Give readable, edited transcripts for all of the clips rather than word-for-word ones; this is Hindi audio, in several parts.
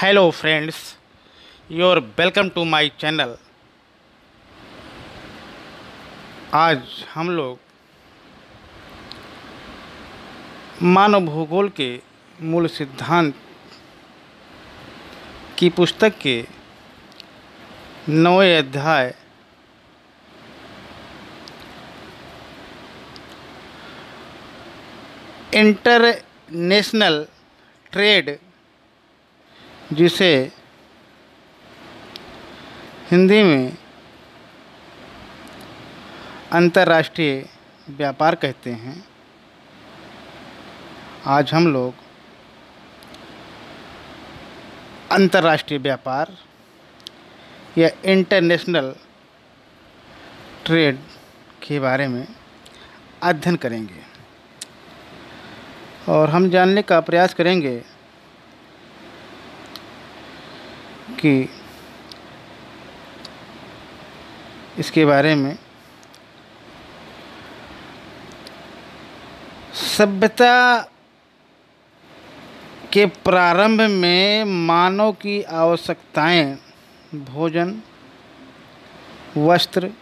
Hello friends, your welcome to my channel. आज हम लोग मानव भूगोल के मूल सिद्धांत की पुस्तक के 9वें अध्याय इंटरनेशनल ट्रेड, जिसे हिंदी में अंतर्राष्ट्रीय व्यापार कहते हैं, आज हम लोग अंतर्राष्ट्रीय व्यापार या इंटरनेशनल ट्रेड के बारे में अध्ययन करेंगे और हम जानने का प्रयास करेंगे कि इसके बारे में सभ्यता के प्रारंभ में मानव की आवश्यकताएं भोजन, वस्त्र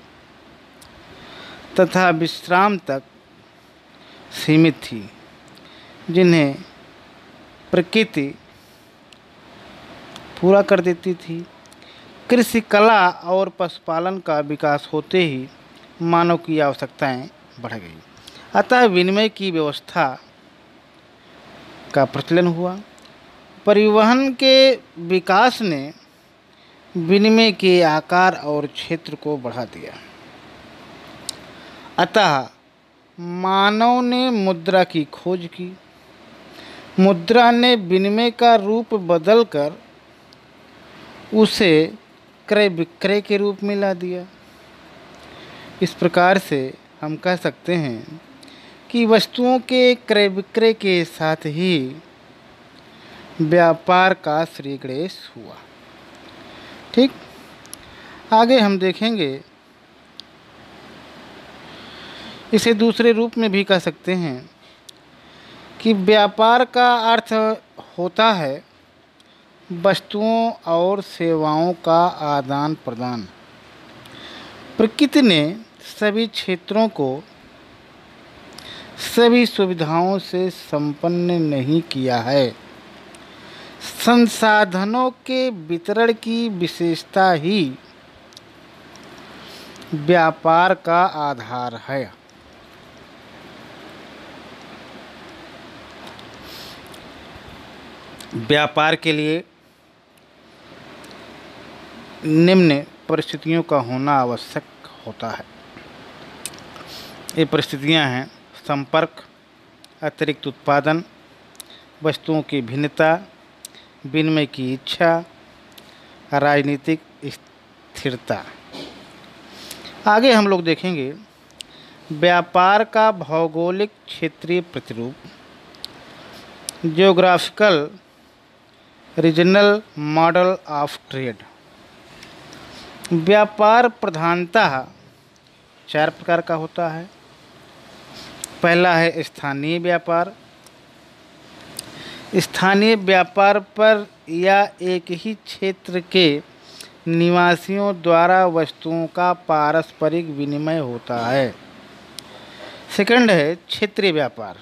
तथा विश्राम तक सीमित थी, जिन्हें प्रकृति पूरा कर देती थी। कृषि, कला और पशुपालन का विकास होते ही मानव की आवश्यकताएं बढ़ गई, अतः विनिमय की व्यवस्था का प्रचलन हुआ। परिवहन के विकास ने विनिमय के आकार और क्षेत्र को बढ़ा दिया, अतः मानव ने मुद्रा की खोज की। मुद्रा ने विनिमय का रूप बदलकर उसे क्रय विक्रय के रूप में ला दिया। इस प्रकार से हम कह सकते हैं कि वस्तुओं के क्रय विक्रय के साथ ही व्यापार का श्रीगणेश हुआ। ठीक, आगे हम देखेंगे, इसे दूसरे रूप में भी कह सकते हैं कि व्यापार का अर्थ होता है वस्तुओं और सेवाओं का आदान प्रदान। प्रकृति ने सभी क्षेत्रों को सभी सुविधाओं से संपन्न नहीं किया है। संसाधनों के वितरण की विशेषता ही व्यापार का आधार है। व्यापार के लिए निम्न परिस्थितियों का होना आवश्यक होता है। ये परिस्थितियां हैं: संपर्क, अतिरिक्त उत्पादन, वस्तुओं की भिन्नता, विनिमय की इच्छा, राजनीतिक स्थिरता। आगे हम लोग देखेंगे व्यापार का भौगोलिक क्षेत्रीय प्रतिरूप, geographical regional model of trade. व्यापार प्रधानतः 4 प्रकार का होता है। पहला है स्थानीय व्यापार। स्थानीय व्यापार पर या एक ही क्षेत्र के निवासियों द्वारा वस्तुओं का पारस्परिक विनिमय होता है। सेकंड है क्षेत्रीय व्यापार।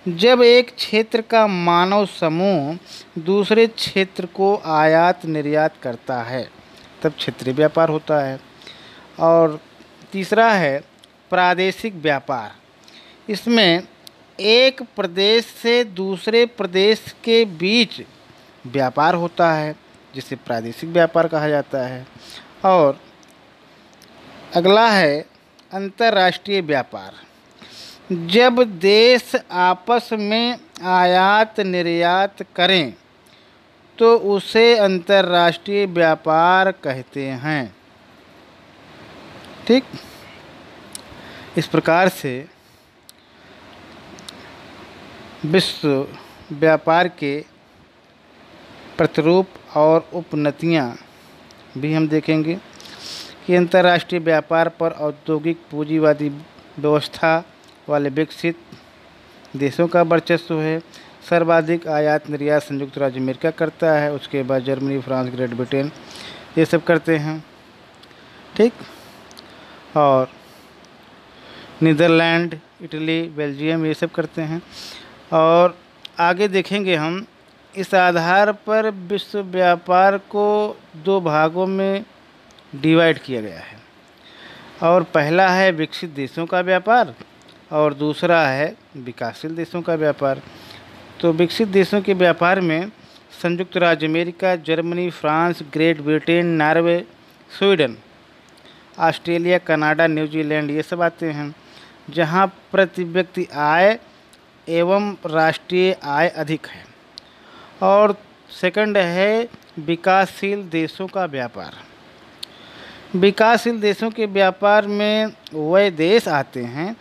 जब एक क्षेत्र का मानव समूह दूसरे क्षेत्र को आयात निर्यात करता है तब क्षेत्रीय व्यापार होता है। और तीसरा है प्रादेशिक व्यापार। इसमें एक प्रदेश से दूसरे प्रदेश के बीच व्यापार होता है, जिसे प्रादेशिक व्यापार कहा जाता है। और अगला है अंतर्राष्ट्रीय व्यापार। जब देश आपस में आयात निर्यात करें तो उसे अंतर्राष्ट्रीय व्यापार कहते हैं। ठीक, इस प्रकार से विश्व व्यापार के प्रतिरूप और उपनतियाँ भी हम देखेंगे कि अंतर्राष्ट्रीय व्यापार पर औद्योगिक पूंजीवादी व्यवस्था वाले विकसित देशों का वर्चस्व है। सर्वाधिक आयात निर्यात संयुक्त राज्य अमेरिका करता है, उसके बाद जर्मनी, फ्रांस, ग्रेट ब्रिटेन ये सब करते हैं। ठीक, और नीदरलैंड, इटली, बेल्जियम ये सब करते हैं। और आगे देखेंगे हम, इस आधार पर विश्व व्यापार को दो भागों में डिवाइड किया गया है, और पहला है विकसित देशों का व्यापार और दूसरा है विकासशील देशों का व्यापार। तो विकसित देशों के व्यापार में संयुक्त राज्य America, Germany, France, great Britain, Norway, Sweden, Australia, Canada, New Zealand ये सब आते हैं, जहां प्रति व्यक्ति आय एवं राष्ट्रीय आय अधिक है। और सेकंड है विकासशील देशों का व्यापार। विकासशील देशों के व्यापार में वह देश आते हैं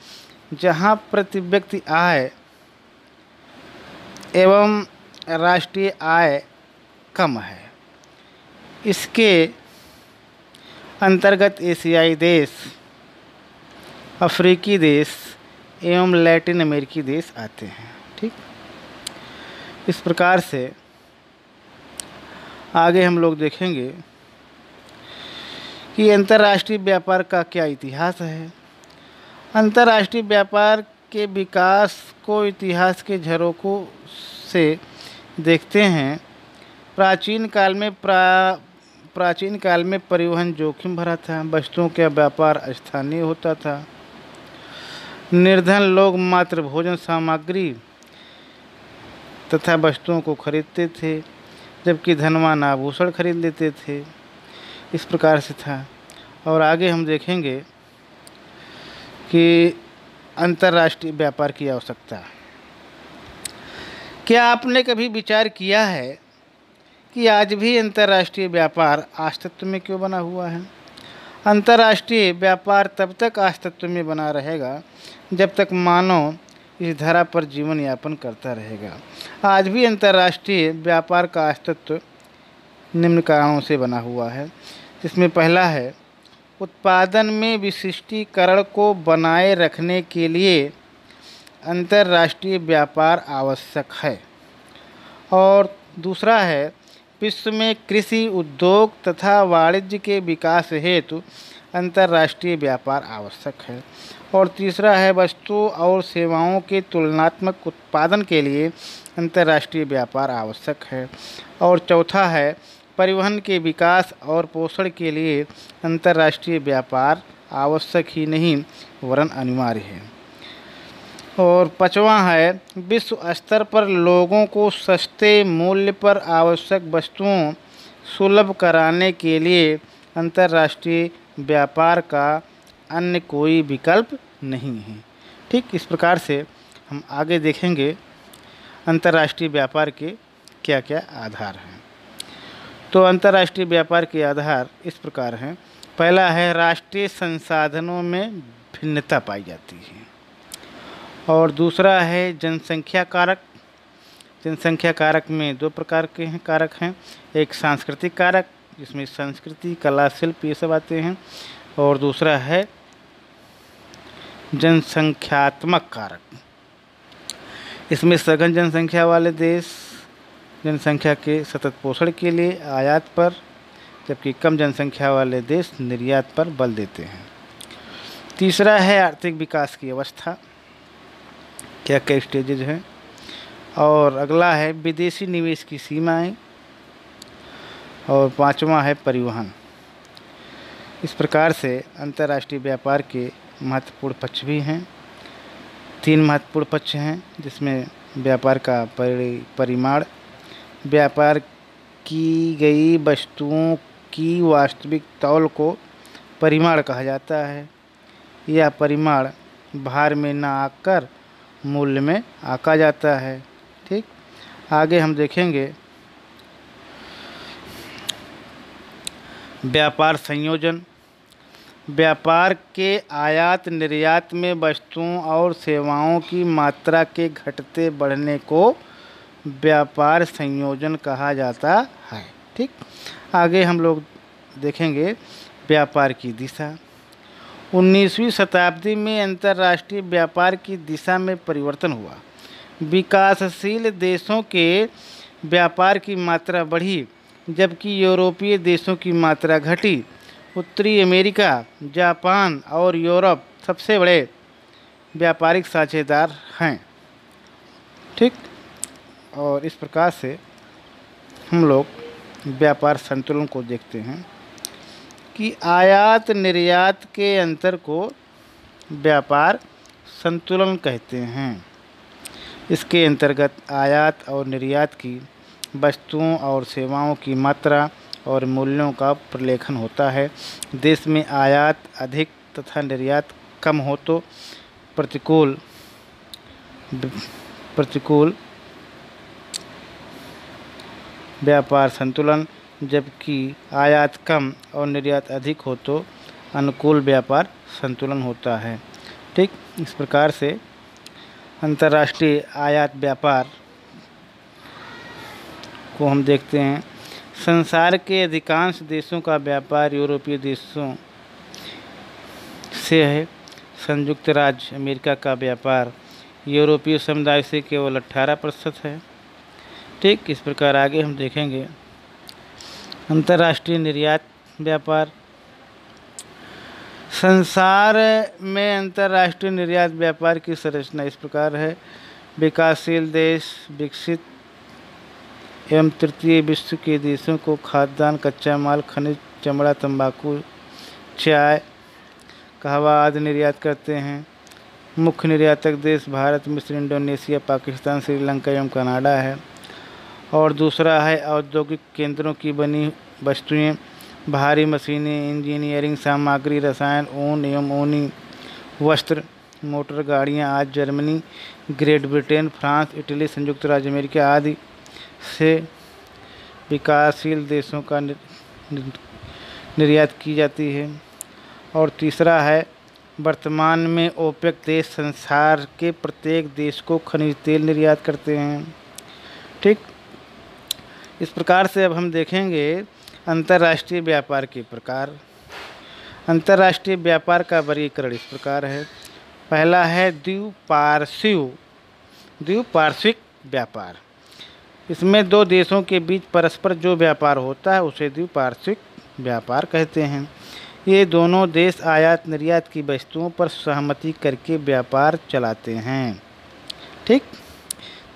जहां प्रति व्यक्ति आय एवं राष्ट्रीय आय कम है। इसके अंतर्गत एशियाई देश, अफ्रीकी देश एवं लैटिन अमेरिकी देश आते हैं। ठीक, इस प्रकार से आगे हम लोग देखेंगे कि अंतर्राष्ट्रीय व्यापार का क्या इतिहास है। अंतर्राष्ट्रीय व्यापार के विकास को इतिहास के झरोकों से देखते हैं। प्राचीन काल में परिवहन जोखिम भरा था, वस्तुओं का व्यापार स्थानीय होता था। निर्धन लोग मात्र भोजन सामग्री तथा वस्तुओं को खरीदते थे, जबकि धनवान आभूषण खरीद लेते थे। इस प्रकार से था। और आगे हम देखेंगे कि अंतर्राष्ट्रीय व्यापार की आवश्यकता। क्या आपने कभी विचार किया है कि आज भी अंतर्राष्ट्रीय व्यापार अस्तित्व में क्यों बना हुआ है? अंतर्राष्ट्रीय व्यापार तब तक अस्तित्व में बना रहेगा जब तक मानव इस धरा पर जीवन यापन करता रहेगा। आज भी अंतर्राष्ट्रीय व्यापार का अस्तित्व निम्न कारणों से बना हुआ है, जिसमें पहला है उत्पादन में विशिष्टीकरण को बनाए रखने के लिए अंतर्राष्ट्रीय व्यापार आवश्यक है। और दूसरा है विश्व में कृषि, उद्योग तथा वाणिज्य के विकास हेतु अंतर्राष्ट्रीय व्यापार आवश्यक है। और तीसरा है वस्तुओं और सेवाओं के तुलनात्मक उत्पादन के लिए अंतर्राष्ट्रीय व्यापार आवश्यक है। और चौथा है परिवहन के विकास और पोषण के लिए अंतर्राष्ट्रीय व्यापार आवश्यक ही नहीं वरन अनिवार्य है। और पांचवा है विश्व स्तर पर लोगों को सस्ते मूल्य पर आवश्यक वस्तुओं सुलभ कराने के लिए अंतर्राष्ट्रीय व्यापार का अन्य कोई विकल्प नहीं है। ठीक, इस प्रकार से हम आगे देखेंगे अंतर्राष्ट्रीय व्यापार के क्या क्या आधार हैं। तो अंतर्राष्ट्रीय व्यापार के आधार इस प्रकार हैं। पहला है राष्ट्रीय संसाधनों में भिन्नता पाई जाती है। और दूसरा है जनसंख्या कारक। जनसंख्या कारक में दो प्रकार के कारक हैं। एक सांस्कृतिक कारक, जिसमें संस्कृति, कला, शिल्प ये सब आते हैं। और दूसरा है जनसंख्यात्मक कारक। इसमें सघन जनसंख्या वाले देश जनसंख्या के सतत पोषण के लिए आयात पर, जबकि कम जनसंख्या वाले देश निर्यात पर बल देते हैं। तीसरा है आर्थिक विकास की अवस्था, क्या क्या स्टेजेज हैं। और अगला है विदेशी निवेश की सीमाएं। और पांचवा है परिवहन। इस प्रकार से अंतर्राष्ट्रीय व्यापार के महत्वपूर्ण पक्ष भी हैं। 3 महत्वपूर्ण पक्ष हैं, जिसमें व्यापार का परिमाण, व्यापार की गई वस्तुओं की वास्तविक तौल को परिमाण कहा जाता है। यह परिमाण भार में न आकर मूल्य में आका जाता है। ठीक, आगे हम देखेंगे व्यापार संयोजन। व्यापार के आयात निर्यात में वस्तुओं और सेवाओं की मात्रा के घटते बढ़ने को व्यापार संयोजन कहा जाता है। ठीक, आगे हम लोग देखेंगे व्यापार की दिशा। 19वीं शताब्दी में अंतर्राष्ट्रीय व्यापार की दिशा में परिवर्तन हुआ। विकासशील देशों के व्यापार की मात्रा बढ़ी जबकि यूरोपीय देशों की मात्रा घटी। उत्तरी अमेरिका, जापान और यूरोप सबसे बड़े व्यापारिक साझेदार हैं। ठीक, और इस प्रकार से हम लोग व्यापार संतुलन को देखते हैं कि आयात निर्यात के अंतर को व्यापार संतुलन कहते हैं। इसके अंतर्गत आयात और निर्यात की वस्तुओं और सेवाओं की मात्रा और मूल्यों का प्रलेखन होता है। देश में आयात अधिक तथा निर्यात कम हो तो प्रतिकूल व्यापार संतुलन, जबकि आयात कम और निर्यात अधिक हो तो अनुकूल व्यापार संतुलन होता है। ठीक, इस प्रकार से अंतर्राष्ट्रीय आयात व्यापार को हम देखते हैं। संसार के अधिकांश देशों का व्यापार यूरोपीय देशों से है। संयुक्त राज्य अमेरिका का व्यापार यूरोपीय समुदाय से केवल 18% है। ठीक, इस प्रकार आगे हम देखेंगे अंतर्राष्ट्रीय निर्यात व्यापार। संसार में अंतर्राष्ट्रीय निर्यात व्यापार की संरचना इस प्रकार है। विकासशील देश विकसित एवं तृतीय विश्व के देशों को खाद्यान्न, कच्चा माल, खनिज, चमड़ा, तंबाकू, चाय, कहवा आदि निर्यात करते हैं। मुख्य निर्यातक देश भारत, मिस्र, इंडोनेशिया, पाकिस्तान, श्रीलंका एवं कनाडा है। और दूसरा है औद्योगिक केंद्रों की बनी वस्तुएं, भारी मशीनें, इंजीनियरिंग सामग्री, रसायन, ऊन एवं ऊनी वस्त्र, मोटर गाड़ियां आज Germany, great Britain, France, Italy, संयुक्त राज्य अमेरिका आदि से विकासशील देशों का निर्यात की जाती है। और तीसरा है वर्तमान में ओपेक देश संसार के प्रत्येक देश को खनिज तेल निर्यात करते हैं। ठीक, इस प्रकार से अब हम देखेंगे अंतर्राष्ट्रीय व्यापार के प्रकार। अंतर्राष्ट्रीय व्यापार का वर्गीकरण इस प्रकार है। पहला है द्विपार्श्विक व्यापार। इसमें दो देशों के बीच परस्पर जो व्यापार होता है उसे द्विपार्श्विक व्यापार कहते हैं। ये दोनों देश आयात निर्यात की वस्तुओं पर सहमति करके व्यापार चलाते हैं। ठीक,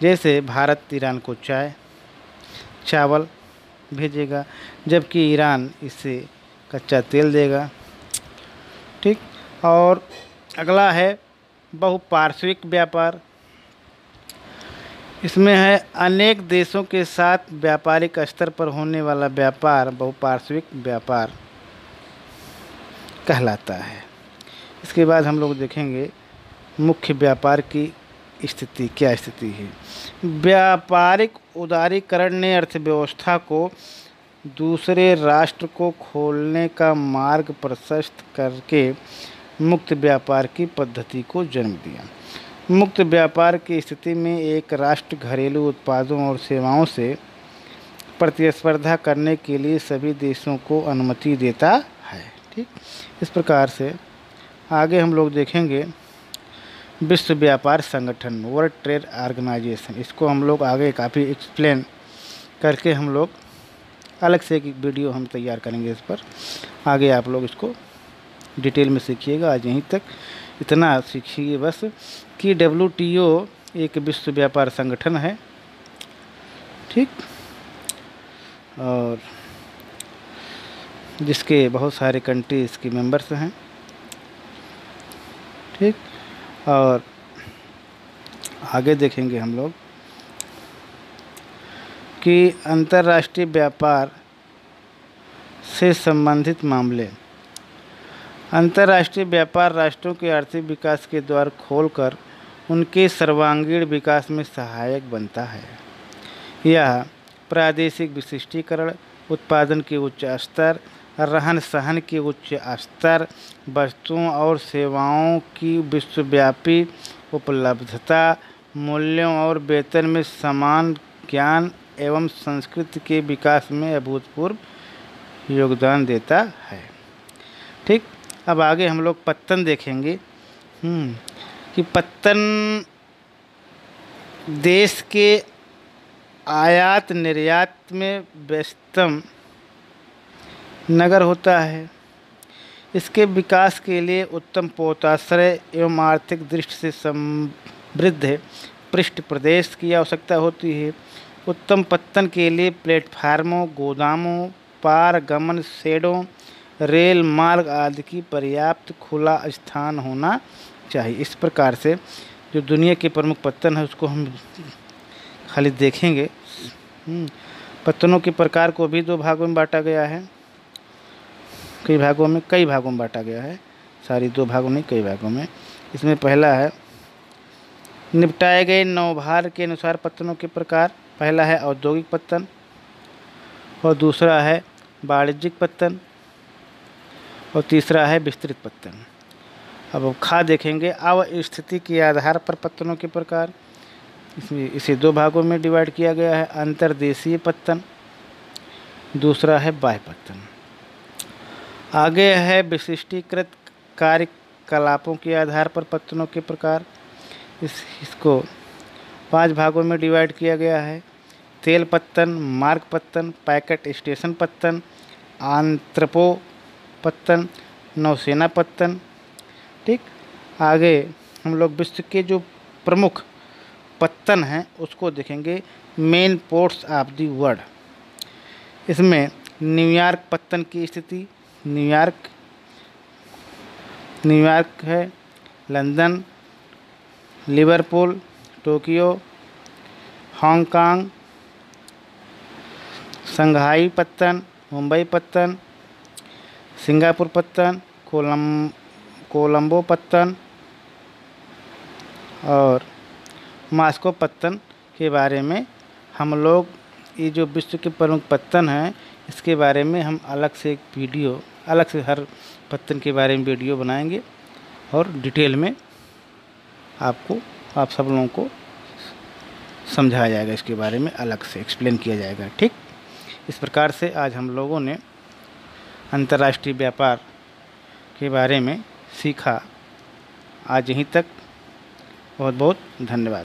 जैसे भारत ईरान को चावल भेजेगा जबकि ईरान इसे कच्चा तेल देगा। ठीक, और अगला है बहुपार्श्विक व्यापार। इसमें है अनेक देशों के साथ व्यापारिक स्तर पर होने वाला व्यापार बहुपार्श्विक व्यापार कहलाता है। इसके बाद हम लोग देखेंगे मुख्य व्यापार की स्थिति क्या स्थिति है। व्यापारिक उदारीकरण ने अर्थव्यवस्था को दूसरे राष्ट्र को खोलने का मार्ग प्रशस्त करके मुक्त व्यापार की पद्धति को जन्म दिया। मुक्त व्यापार की स्थिति में एक राष्ट्र घरेलू उत्पादों और सेवाओं से प्रतिस्पर्धा करने के लिए सभी देशों को अनुमति देता है। ठीक, इस प्रकार से आगे हम लोग देखेंगे विश्व व्यापार संगठन, वर्ल्ड ट्रेड ऑर्गेनाइजेशन। इसको हम लोग आगे काफ़ी एक्सप्लेन करके हम लोग अलग से एक वीडियो हम तैयार करेंगे। इस पर आगे आप लोग इसको डिटेल में सीखिएगा। आज यहीं तक इतना सीखिए बस कि WTO एक विश्व व्यापार संगठन है। ठीक, और जिसके बहुत सारे कंट्री इसके मेंबर्स हैं। ठीक, और आगे देखेंगे हम लोग कि अंतर्राष्ट्रीय व्यापार से संबंधित मामले। अंतर्राष्ट्रीय व्यापार राष्ट्रों के आर्थिक विकास के द्वार खोलकर उनके सर्वांगीण विकास में सहायक बनता है। यह प्रादेशिक विशिष्टीकरण, उत्पादन के उच्च स्तर, रहन सहन के उच्च स्तर, वस्तुओं और सेवाओं की विश्वव्यापी उपलब्धता, मूल्यों और वेतन में समान ज्ञान एवं संस्कृति के विकास में अभूतपूर्व योगदान देता है। ठीक, अब आगे हम लोग पत्तन देखेंगे कि पत्तन देश के आयात निर्यात में व्यस्तम नगर होता है। इसके विकास के लिए उत्तम पोताश्रय एवं आर्थिक दृष्टि से समृद्ध पृष्ठ प्रदेश की आवश्यकता होती है। उत्तम पत्तन के लिए प्लेटफार्मों, गोदामों, पारगमन शेडों, रेल मार्ग आदि की पर्याप्त खुला स्थान होना चाहिए। इस प्रकार से जो दुनिया के प्रमुख पत्तन है उसको हम खाली देखेंगे। पत्तनों के प्रकार को भी दो भागों में बांटा गया है, कई भागों में बांटा गया है, सारी दो भागों नहीं कई भागों में। इसमें पहला है निपटाए गए नौभार के अनुसार पत्तनों के प्रकार। पहला है औद्योगिक पत्तन और दूसरा है वाणिज्यिक पत्तन और तीसरा है विस्तृत पत्तन। अब खा देखेंगे स्थिति के आधार पर पत्तनों के प्रकार। इसमें इसे दो भागों में डिवाइड किया गया है, अंतर्देशीय पत्तन, दूसरा है बाह्य पत्तन। आगे है विशिष्टीकृत कार्यकलापों के आधार पर पत्तनों के प्रकार। इसको 5 भागों में डिवाइड किया गया है, तेल पत्तन, मार्ग पत्तन, पैकेट स्टेशन पत्तन, आंत्रपो पत्तन, नौसेना पत्तन। ठीक, आगे हम लोग विश्व के जो प्रमुख पत्तन हैं उसको देखेंगे, main ports of the world. इसमें न्यूयॉर्क पत्तन की स्थिति, न्यूयॉर्क है, London, Liverpool, Tokyo, Hong Kong, Shanghai पत्तन, मुंबई पत्तन, सिंगापुर पत्तन, कोलंबो पत्तन और मॉस्को पत्तन के बारे में हम लोग ये जो विश्व के प्रमुख पत्तन हैं इसके बारे में हम अलग से एक वीडियो, अलग से हर पत्तन के बारे में वीडियो बनाएंगे और डिटेल में आप सब लोगों को समझाया जाएगा, इसके बारे में अलग से एक्सप्लेन किया जाएगा। ठीक, इस प्रकार से आज हम लोगों ने अंतर्राष्ट्रीय व्यापार के बारे में सीखा। आज यहीं तक, बहुत बहुत धन्यवाद।